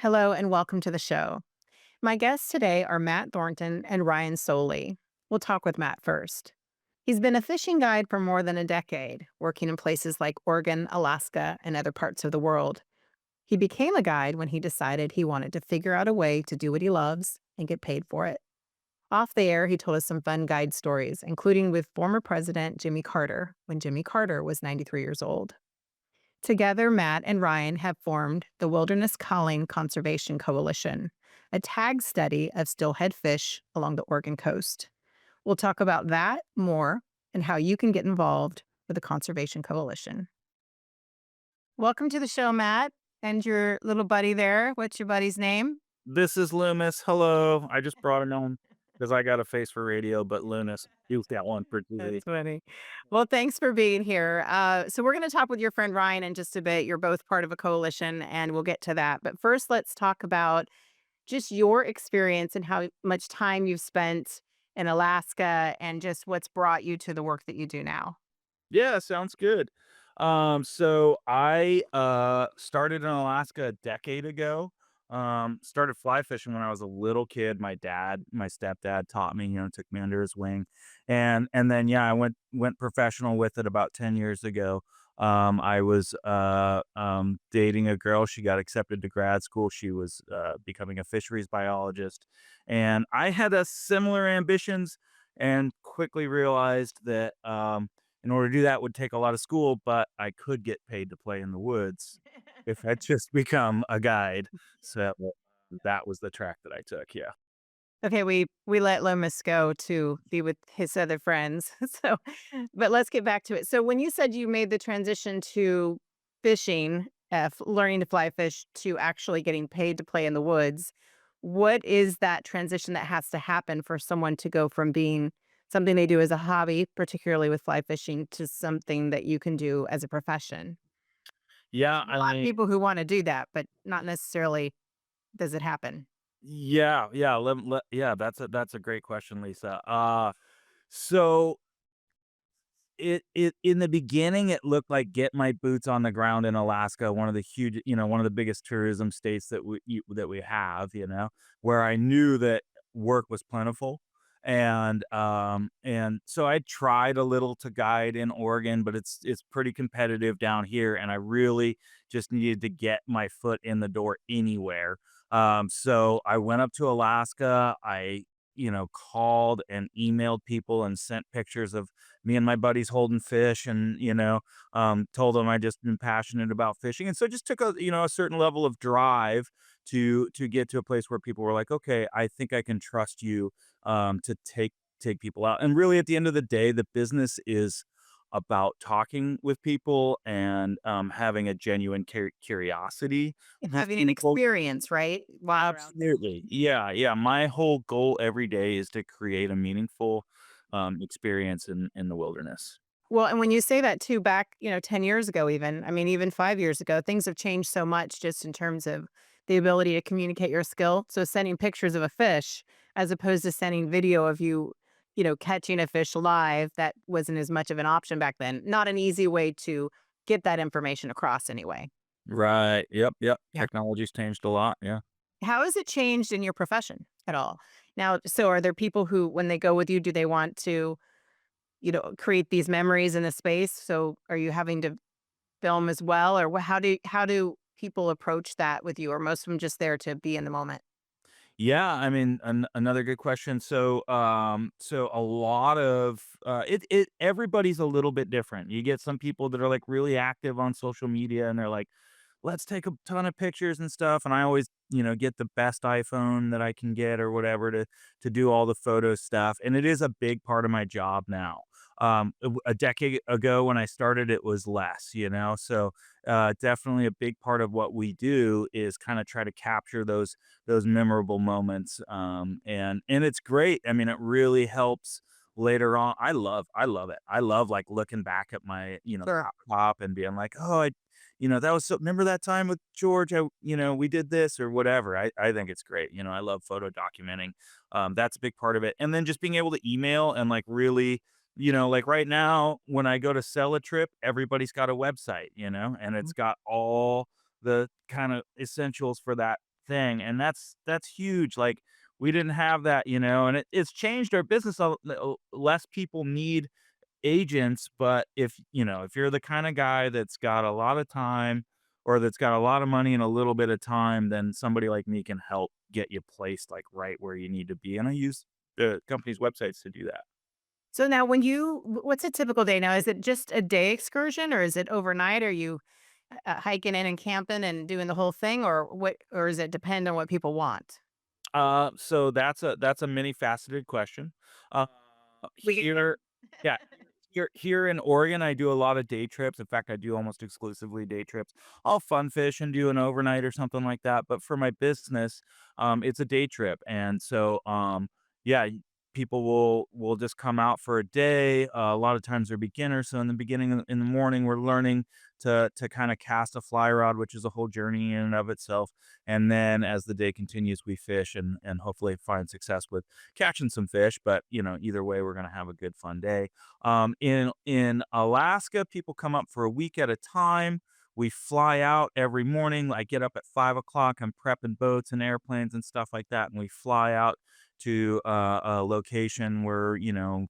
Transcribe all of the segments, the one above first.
Hello and welcome to the show. My guests today are Matt Thornton and Ryan Sollee. We'll talk with Matt first. He's been a fishing guide for more than a decade, working in places like Oregon, Alaska, and other parts of the world. He became a guide when he decided he wanted to figure out a way to do what he loves and get paid for it. Off the air, he told us some fun guide stories, including with former President Jimmy Carter when Jimmy Carter was 93 years old. Together, Matt and Ryan have formed the Wilderness Calling Conservation Coalition, a tag study of steelhead fish along the Oregon coast. We'll talk about that more and how you can get involved with the Conservation Coalition. Welcome to the show, Matt, and your little buddy there. What's your buddy's name? This is Loomis. Hello. I just brought it on because I got a face for radio, but Loomis, you've got one for That's TV. funny. Well, thanks for being here. So, we're going to talk with your friend Ryan in just a bit. You're both part of a coalition, and we'll get to that. But first, let's talk about just your experience and how much time you've spent in Alaska and just what's brought you to the work that you do now. Yeah, sounds good. So I started in Alaska a decade ago. Started fly fishing when I was a little kid. My stepdad taught me, took me under his wing. And then yeah, I went professional with it about 10 years ago. I was dating a girl. She got accepted to grad school. She was becoming a fisheries biologist. And I had a similar ambitions and quickly realized that in order to do that would take a lot of school, but I could get paid to play in the woods if I'd just become a guide. So that was the track that I took. Yeah. Okay, we let Lomas go to be with his other friends. So, but let's get back to it. So, when you said you made the transition to fishing, learning to fly fish, to actually getting paid to play in the woods, what is that transition that has to happen for someone to go from being something they do as a hobby, particularly with fly fishing, to something that you can do as a profession? Yeah. A lot of people who want to do that, but not necessarily does it happen. Yeah. That's a great question, Lisa. So it in the beginning, it looked like get my boots on the ground in Alaska, one of the huge, one of the biggest tourism states that we have, where I knew that work was plentiful. And so I tried a little to guide in Oregon, but it's pretty competitive down here, and I really just needed to get my foot in the door anywhere. So I went up to Alaska. I called and emailed people and sent pictures of me and my buddies holding fish and, told them I just been passionate about fishing. And so it just took a certain level of drive to get to a place where people were like, okay, I think I can trust you to take people out. And really at the end of the day, the business is about talking with people and having a genuine curiosity And with having an people. experience, right? While you're out there. Absolutely. Yeah, yeah. My whole goal every day is to create a meaningful, experience in the wilderness. Well, and when you say that too, back, 10 years ago, even, I mean, even 5 years ago, things have changed so much just in terms of the ability to communicate your skill. So sending pictures of a fish as opposed to sending video of you, catching a fish live, that wasn't as much of an option back then. Not an easy way to get that information across anyway. Right. Yep, yep. Yeah. Technology's changed a lot, yeah. How has it changed in your profession at all? Now, so are there people who, when they go with you, do they want to, create these memories in the space? So are you having to film as well, or how do people approach that with you? Or most of them just there to be in the moment? Yeah, I mean, another good question. So a lot of it everybody's a little bit different. You get some people that are like really active on social media and they're like, let's take a ton of pictures and stuff. And I always, get the best iPhone that I can get or whatever to do all the photo stuff. And it is a big part of my job now. A decade ago when I started, it was less, So definitely a big part of what we do is kind of try to capture those memorable moments. And it's great. I mean, it really helps later on. I love it. I love like looking back at my, Sure. laptop and being like, oh, that was so, remember that time with George, we did this or whatever. I think it's great. I love photo documenting. That's a big part of it. And then just being able to email and like really, like right now when I go to sell a trip, everybody's got a website, and it's got all the kind of essentials thing, and that's huge. Like, we didn't have that, and it's changed our business. Less people need agents, but if you're the kind of guy that's got a lot of time or that's got a lot of money and a little bit of time, then somebody like me can help get you placed like right where you need to be. And I use the company's websites to do that. So now what's a typical day now? Is it just a day excursion or is it overnight? Are you hiking in and camping and doing the whole thing or does it depend on what people want? So that's a many faceted question. Uh, We here, yeah, here in Oregon, I do a lot of day trips. In fact, I do almost exclusively day trips. I'll fun fish and do an overnight or something like that. But for my business, it's a day trip, and so yeah, people will just come out for a day. A lot of times they're beginners, so in the beginning in the morning, we're learning to kind of cast a fly rod, which is a whole journey in and of itself. And then as the day continues, we fish and hopefully find success with catching some fish. But either way, we're gonna have a good fun day. In Alaska, people come up for a week at a time. We fly out every morning. I get up at 5 o'clock. I'm prepping boats and airplanes and stuff like that, and we fly out to a location where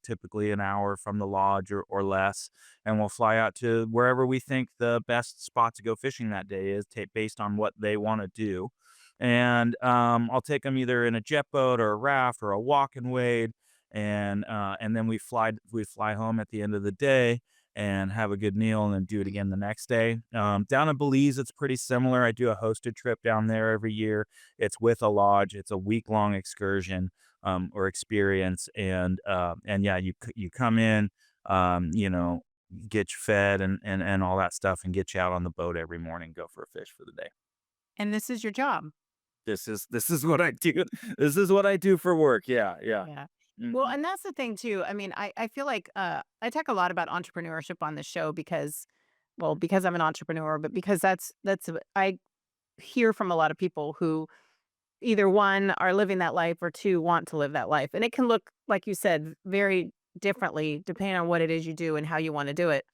typically an hour from the lodge or less, and we'll fly out to wherever we think the best spot to go fishing that day is, based on what they want to do. And I'll take them either in a jet boat or a raft or a walk and wade, and then we fly home at the end of the day and have a good meal and then do it again the next day. Down in Belize, it's pretty similar. I do a hosted trip down there every year. It's with a lodge. It's a week-long excursion, or experience, and yeah, you come in, get you fed and all that stuff, and get you out on the boat every morning, go for a fish for the day. and this is your job. This is what I do. This is what I do for work. Yeah, yeah. Yeah. Well, Mhm. and that's the thing too. I mean, I feel like I talk a lot about entrepreneurship on the show because I'm an entrepreneur, but because I hear from a lot of people who either one are living that life or two want to live that life. And it can look, like you said, very differently depending on what it is you do and how you want to do it.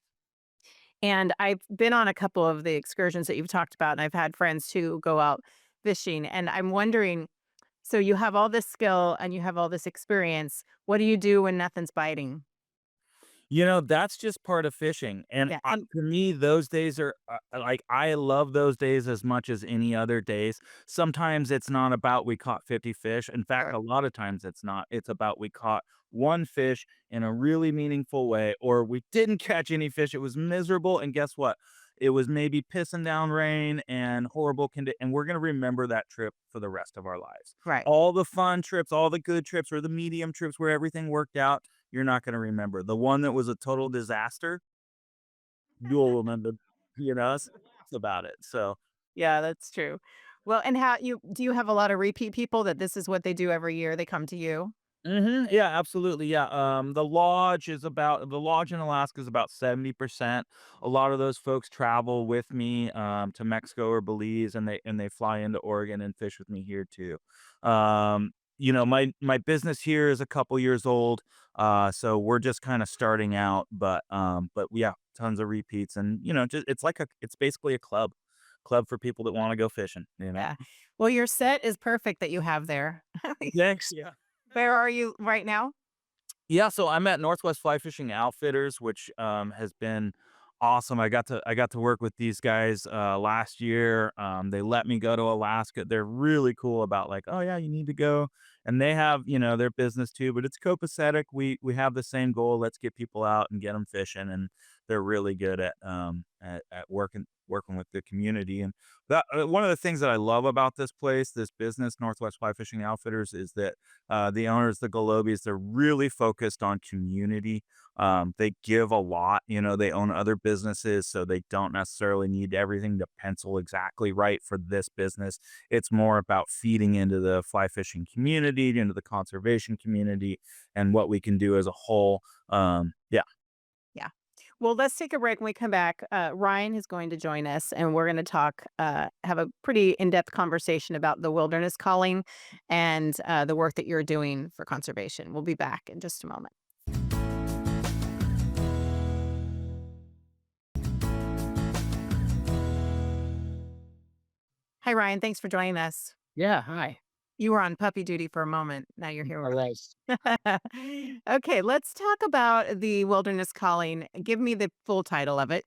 And I've been on a couple of the excursions that you've talked about, and I've had friends who go out fishing. And I'm wondering, so you have all this skill and you have all this experience. What do you do when nothing's biting? That's just part of fishing, and Yeah. And to me, those days are, like, I love those days as much as any other days. Sometimes it's not about we caught 50 fish. In fact, sure. a lot of times it's not. It's about we caught 1 fish in a really meaningful way, or we didn't catch any fish, it was miserable, and guess what? It was maybe pissing down rain and horrible and we're gonna remember that trip for the rest of our lives. Right. All the fun trips, all the good trips, or the medium trips where everything worked out, you're not gonna remember. The one that was a total disaster, you'll remember, so laugh about it. So Yeah, that's true. Well, and how you do you have a lot of repeat people that this is what they do every year? They come to you? yeah, absolutely, yeah. The lodge in Alaska is about 70%. A lot of those folks travel with me, to Mexico or Belize, and they fly into Oregon and fish with me here too. My business here is a couple years old, so we're just kinda starting out, but yeah, tons of repeats, and, just it's basically a club for people that wanna go fishing. Yeah. Well, your set is perfect that you have there. Thanks, yeah. Where are you right now? Yeah, so I'm at Northwest Fly Fishing Outfitters, which has been awesome. I got to work with these guys last year. They let me go to Alaska. They're really cool about, like, oh yeah, you need to go, and they have their business too, but it's copacetic. We have the same goal. Let's get people out and get them fishing, and they're really good at working with the community. And that one of the things that I love about this place, this business, Northwest Fly Fishing Outfitters, is that the owners, the Golobis, they're really focused on community. They give a lot. They own other businesses, so they don't necessarily need everything to pencil exactly right for this business. It's more about feeding into the fly fishing community, into the conservation community, and what we can do as a whole. Yeah. Yeah. Well, let's take a break. When we come back, Ryan is going to join us, and we're going to have a pretty in depth conversation about the wilderness calling and the work that you're doing for conservation. We'll be back in just a moment. Hi, Ryan. Thanks for joining us. Yeah, hi. You were on puppy duty for a moment. Now you're here I with was. us. Okay, let's talk about the Wilderness Calling. Give me the full title of it.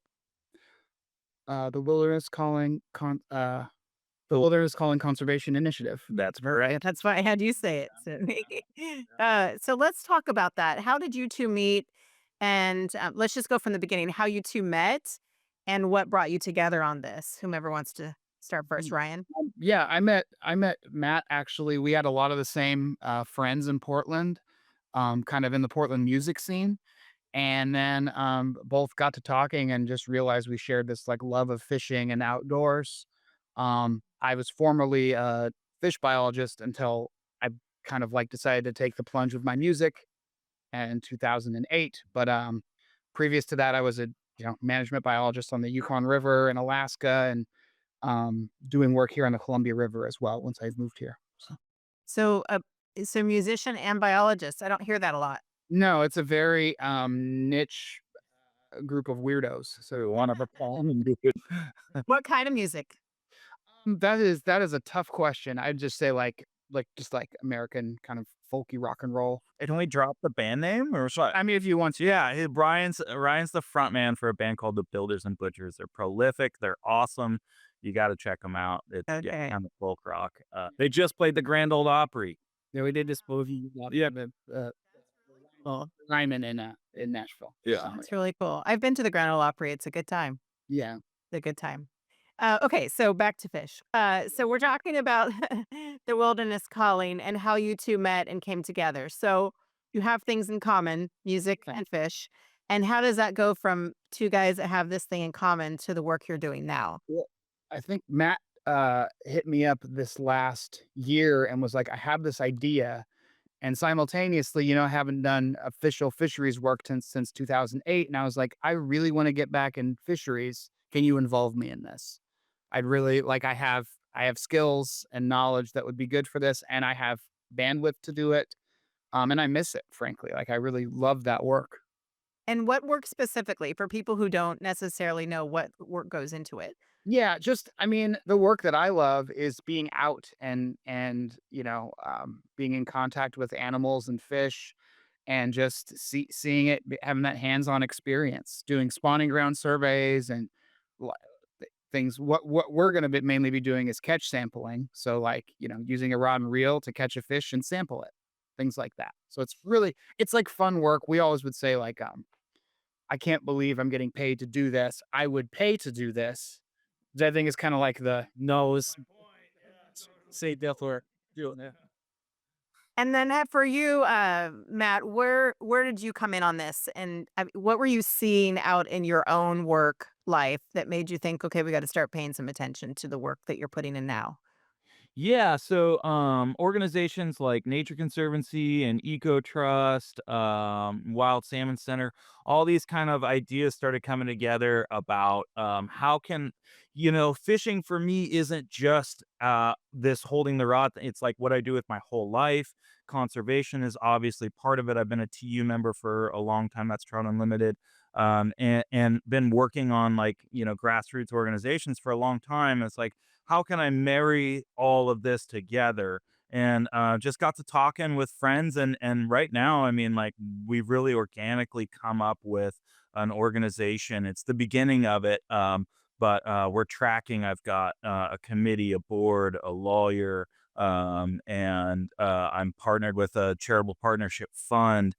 The Wilderness Calling Conservation Initiative. That's Right. correct. That's why I had you say it. So, so let's talk about that. How did you two meet? And let's just go from the beginning. How you two met, and what brought you together on this. Whomever wants to start first, Mm, Ryan. yeah, I met Matt actually. We had a lot of the same friends in Portland, kind of in the Portland music scene. And then both got to talking and just realized we shared this like love of fishing and outdoors. I was formerly a fish biologist until I kind of like decided to take the plunge with my music in 2008. But previous to that, I was a management biologist on the Yukon River in Alaska and doing work here on the Columbia River as well once I moved here. So So, musician and biologist. I don't hear that a lot. no, it's a very niche group of weirdos. So So one of a kind, dude. What kind of music? that is a tough question. I'd just say just like American kind of folky rock and roll. Can we drop the band name or what? I mean, if you want to. Yeah, Ryan's the front man for a band called the Builders and Butchers. They're prolific, they're awesome. You gotta check them out. It's, yeah, Okay. kind of folk rock. They just played the Grand Ole Opry. Yeah, we did this movie Yeah, with Cool. Ryman in Nashville. yeah. So That's really cool. I've been to the Grand Ole Opry. It's a good time. yeah. It's a good time. Okay, so back to fish. So we're talking about the Wilderness Calling and how you two met and came together. So you have things in common, music Okay. and fish. And how does that go from two guys that have this thing in common to the work you're doing now? Well, I think Matt hit me up this last year and was like, I have this idea. And simultaneously, I haven't done official fisheries work since 2008. And I was like, I really want to get back in fisheries. Can you involve me in this? I'd really like I have skills and knowledge that would be good for this, and I have bandwidth to do it. And I miss it, frankly. Like I really love that work. And what work specifically for people who don't necessarily know what work goes into it? Yeah, just I mean, the work that I love is being out and being in contact with animals and fish and just seeing it, having that hands-on experience, doing spawning ground surveys and li- things. What we're going to mainly be doing is catch sampling. So, like using a rod and reel to catch a fish and sample it, things like that. So it's like fun work. We always would say like, I can't believe I'm getting paid to do this. I would pay to do this. Which I think is kind of like the nose say death or doing it. And then for you, Matt, where did you come in on this? And what were you seeing out in your own work life that made you think, okay, we got to start paying some attention to the work that you're putting in now? Yeah, so organizations like Nature Conservancy and Eco Trust, Wild Salmon Center, all these kind of ideas started coming together about how can, fishing for me isn't just this holding the rod. It's like what I do with my whole life. Conservation is obviously part of it. I've been a TU member for a long time. That's Trout Unlimited. And been working on like, grassroots organizations for a long time. It's like, how can I marry all of this together? And just got to talking with friends, and right now, I mean, like we've really organically come up with an organization. It's the beginning of it, but we're tracking. I've got a committee, a board, a lawyer, and I'm partnered with a charitable partnership fund.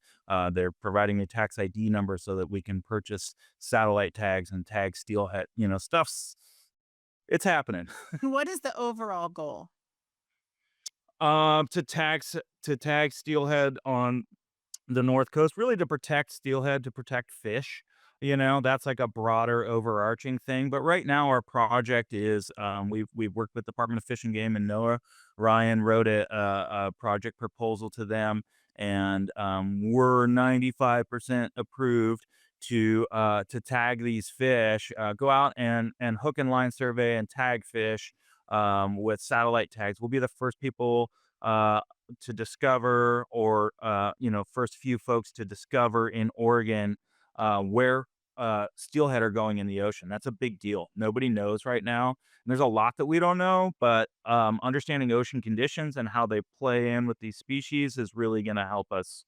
They're providing me tax ID number so that we can purchase satellite tags and tag steelhead. Stuff's it's happening. What is the overall goal? To tag steelhead on the North Coast, really to protect steelhead, to protect fish. That's like a broader overarching thing. But right now, our project is we've worked with Department of Fish and Game and NOAA. Ryan wrote a project proposal to them, and we're 95% approved to tag these fish. Go out and hook and line survey and tag fish with satellite tags. We'll be the first people to discover, or first few folks to discover in Oregon where steelhead are going in the ocean. That's a big deal. Nobody knows right now. And there's a lot that we don't know, but understanding ocean conditions and how they play in with these species is really going to help us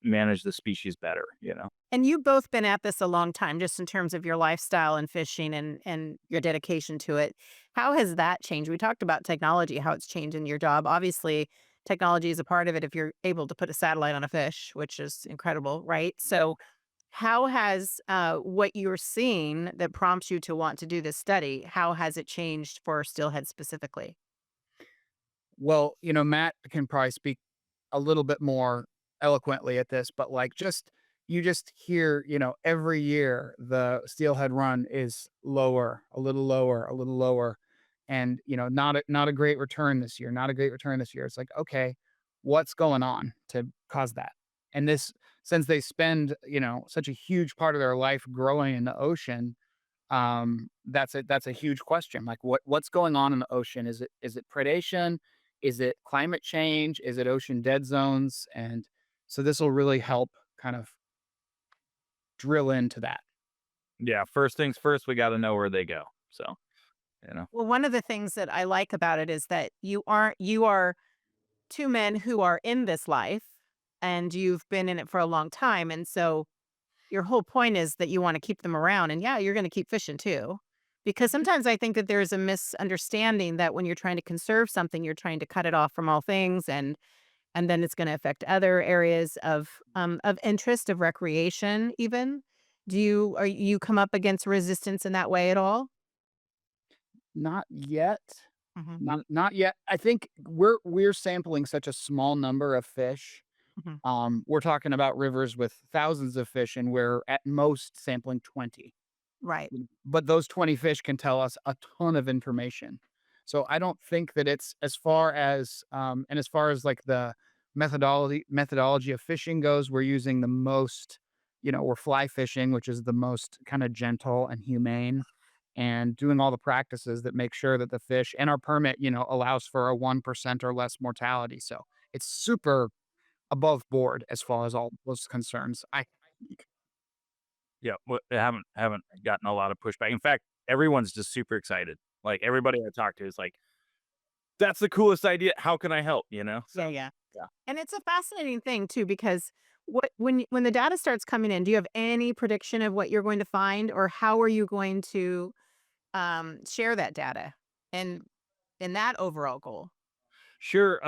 manage the species better. You know. And you've both been at this a long time, just in terms of your lifestyle and fishing and your dedication to it. How has that changed? We talked about technology, how it's changed in your job. Obviously, technology is a part of it if you're able to put a satellite on a fish, which is incredible, right? So, how has what you're seeing that prompts you to want to do this study? How has it changed for steelhead specifically? Well, Matt can probably speak a little bit more eloquently at this, but like just you just hear, every year the steelhead run is lower, a little lower, a little lower. And, not a great return this year, not a great return this year. It's like, okay, what's going on to cause that? And this, since they spend, such a huge part of their life growing in the ocean, that's a huge question. Like what's going on in the ocean? Is it predation? Is it climate change? Is it ocean dead zones? And so this will really help kind of drill into that. Yeah. First things first, we got to know where they go. So you know. Well, one of the things that I like about it is that you are two men who are in this life and you've been in it for a long time. And so your whole point is that you want to keep them around. And yeah, you're going to keep fishing too. Because sometimes I think that there's a misunderstanding that when you're trying to conserve something, you're trying to cut it off from all things and then it's going to affect other areas of interest, of recreation even. Do you come up against resistance in that way at all? Not yet. Hmm. Not yet. I think we're sampling such a small number of fish. Hmm. We're talking about rivers with thousands of fish, and we're at most sampling 20. Right. But those 20 fish can tell us a ton of information. So I don't think that it's as far as like the methodology of fishing goes, we're using the most, we're fly fishing, which is the most kind of gentle and humane, and doing all the practices that make sure that the fish and our permit, allows for a 1% or less mortality. So it's super above board as far as all those concerns. I think. Yeah, haven't gotten a lot of pushback. In fact, everyone's just super excited. Like everybody I talk to is like, "That's the coolest idea. How can I help?" You know? Yeah, So yeah. yeah. And it's a fascinating thing too because when the data starts coming in, do you have any prediction of what you're going to find, or how are you going to share that data and in that overall goal? Sure.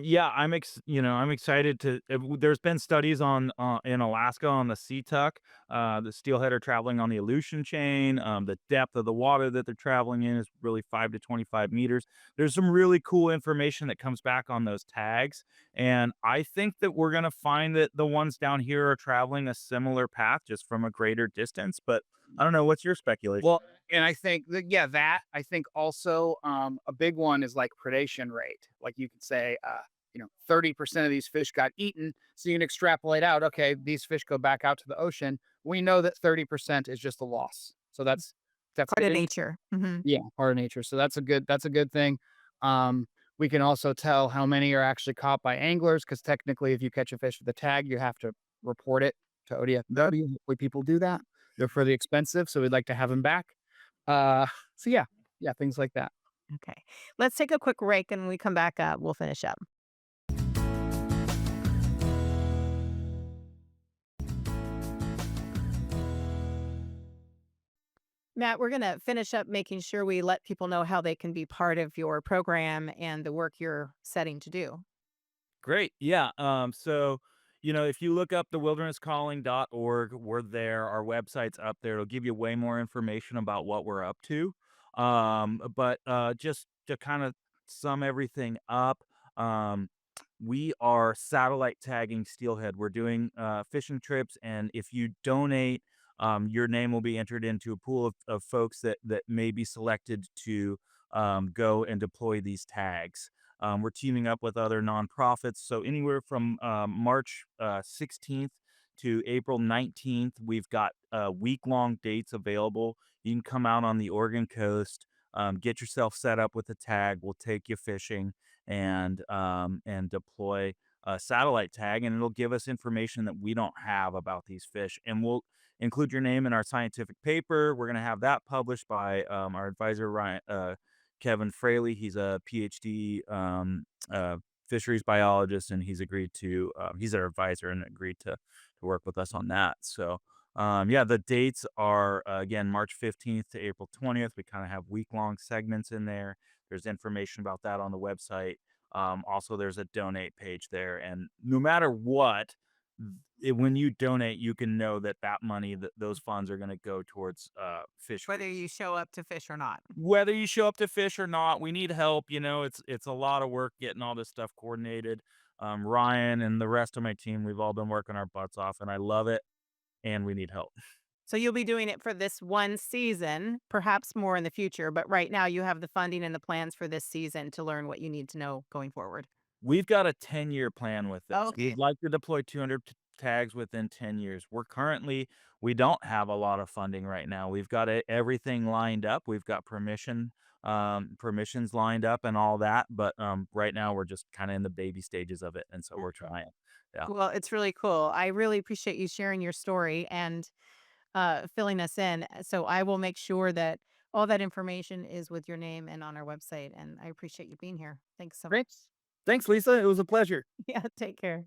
Yeah, I'm excited to. There's been studies on in Alaska on the sea tuck. The steelhead are traveling on the Aleutian chain. The depth of the water that they're traveling in is really 5 to 25 meters. There's some really cool information that comes back on those tags, and I think that we're gonna find that the ones down here are traveling a similar path, just from a greater distance. But I don't know. What's your speculation? Well, and I think that, yeah, that I think also a big one is like predation rate. Like you could say, 30% of these fish got eaten. So you can extrapolate out, okay, these fish go back out to the ocean. We know that 30% is just a loss. So that's Part of good. nature. Hmm. Yeah, part of nature. So that's a good thing. Um, we can also tell how many are actually caught by anglers because technically, if you catch a fish with a tag, you have to report it to ODFW. Hopefully, people do that. They're fairly expensive, so we'd like to have them back. Uh, so yeah, things like that. Okay. Let's take a quick break and when we come back up, we'll finish up. Matt, we're going to finish up making sure we let people know how they can be part of your program and the work you're setting to do. Great. Yeah. If you look up the wildernesscalling.org, we're there. Our website's up there. It'll give you way more information about what we're up to. But just to kind of sum everything up, um, we are satellite tagging steelhead. We're doing fishing trips, and if you donate, your name will be entered into a pool of folks that may be selected to go and deploy these tags. We're teaming up with other nonprofits. So anywhere from March 16th to April 19th, we've got week-long dates available. You can come out on the Oregon coast, get yourself set up with a tag. We'll take you fishing and deploy a satellite tag, and it'll give us information that we don't have about these fish. And include your name in our scientific paper. We're gonna have that published by our advisor Ryan Kevin Fraley. He's a PhD fisheries biologist, and he's agreed to he's our advisor and agreed to work with us on that. So yeah, the dates are again March 15th to April 20th. We kind of have week-long segments in there. There's information about that on the website. Also, there's a donate page there, and no matter what, when you donate, you can know that that money, that those funds are going to go towards Whether fisheries. you show up to fish or not. Whether you show up to fish or not, we need help. You know, it's a lot of work getting all this stuff coordinated. Ryan and the rest of my team, we've all been working our butts off, and I love it. And we need help. So you'll be doing it for this one season, perhaps more in the future, but right now you have the funding and the plans for this season to learn what you need to know going forward. We've got a 10-year plan with this. Okay. We'd like to deploy 200 tags within 10 years. We don't have a lot of funding right now. We've got everything lined up. We've got permissions lined up and all that. But right now we're just kind of in the baby stages of it. And so we're trying. Yeah. Well, it's really cool. I really appreciate you sharing your story and filling us in. So I will make sure that all that information is with your name and on our website. And I appreciate you being here. Thanks so Great. much. Thanks, Lisa. It was a pleasure. Yeah, take care.